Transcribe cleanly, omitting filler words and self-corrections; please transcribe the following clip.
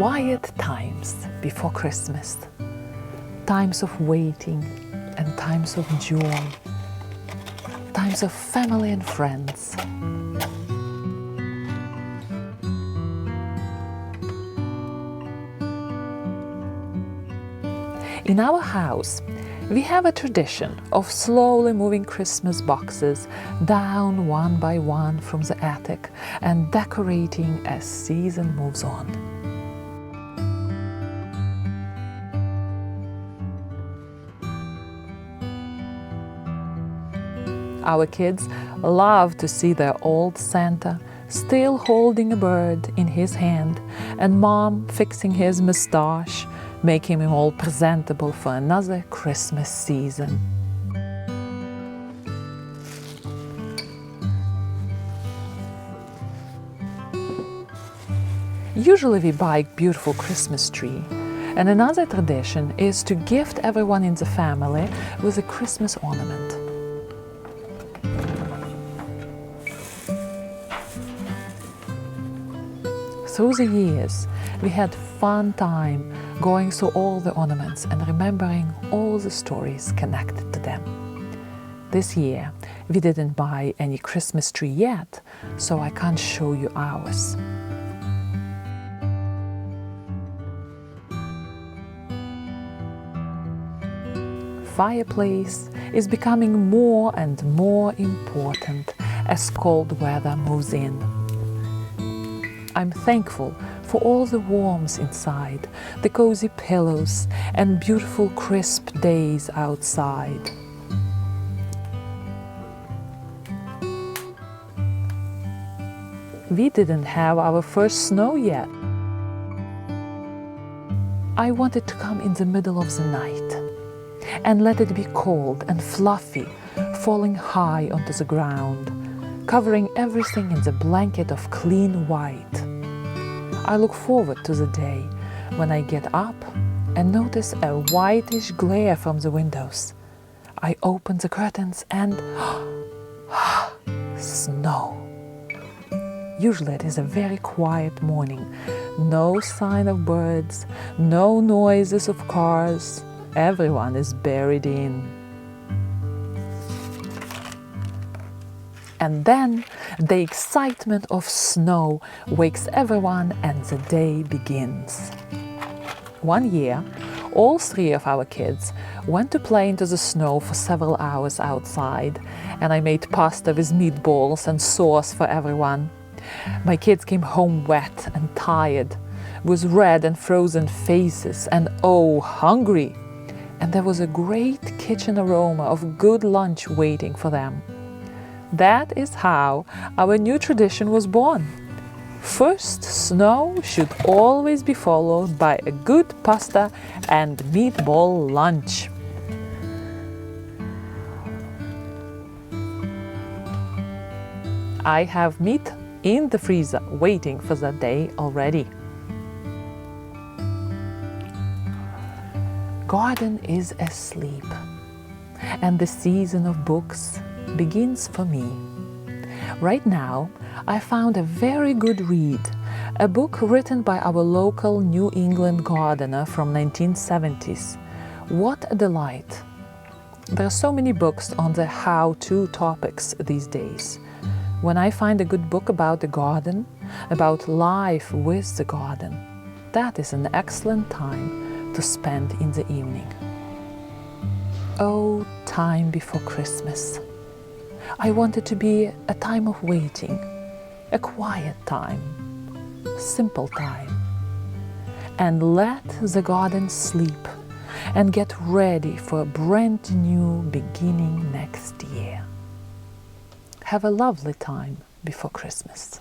quiet times before Christmas, times of waiting and times of joy, times of family and friends. In our house, we have a tradition of slowly moving Christmas boxes down one by one from the attic and decorating as season moves on. Our kids love to see their old Santa still holding a bird in his hand and Mom fixing his mustache, making him all presentable for another Christmas season. Usually we buy a beautiful Christmas tree, and another tradition is to gift everyone in the family with a Christmas ornament. Through the years, we had fun time going through all the ornaments and remembering all the stories connected to them. This year, we didn't buy any Christmas tree yet, so I can't show you ours. Fireplace is becoming more and more important as cold weather moves in. I'm thankful for all the warmth inside, the cozy pillows and beautiful crisp days outside. We didn't have our first snow yet. I wanted to come in the middle of the night and let it be cold and fluffy, falling high onto the ground, covering everything in the blanket of clean white. I look forward to the day when I get up and notice a whitish glare from the windows. I open the curtains and snow. Usually it is a very quiet morning. No sign of birds, no noises of cars. Everyone is buried in. And then the excitement of snow wakes everyone and the day begins. One year, all three of our kids went to play into the snow for several hours outside, and I made pasta with meatballs and sauce for everyone. My kids came home wet and tired, with red and frozen faces and hungry. And there was a great kitchen aroma of good lunch waiting for them. That is how our new tradition was born. First snow should always be followed by a good pasta and meatball lunch. I have meat in the freezer waiting for that day already. Garden is asleep, and the season of books begins for me. Right now, I found a very good read, a book written by our local New England gardener from 1970s. What a delight! There are so many books on the how-to topics these days. When I find a good book about the garden, about life with the garden, that is an excellent time to spend in the evening. Oh, time before Christmas. I want it to be a time of waiting, a quiet time, simple time. And let the garden sleep and get ready for a brand new beginning next year. Have a lovely time before Christmas.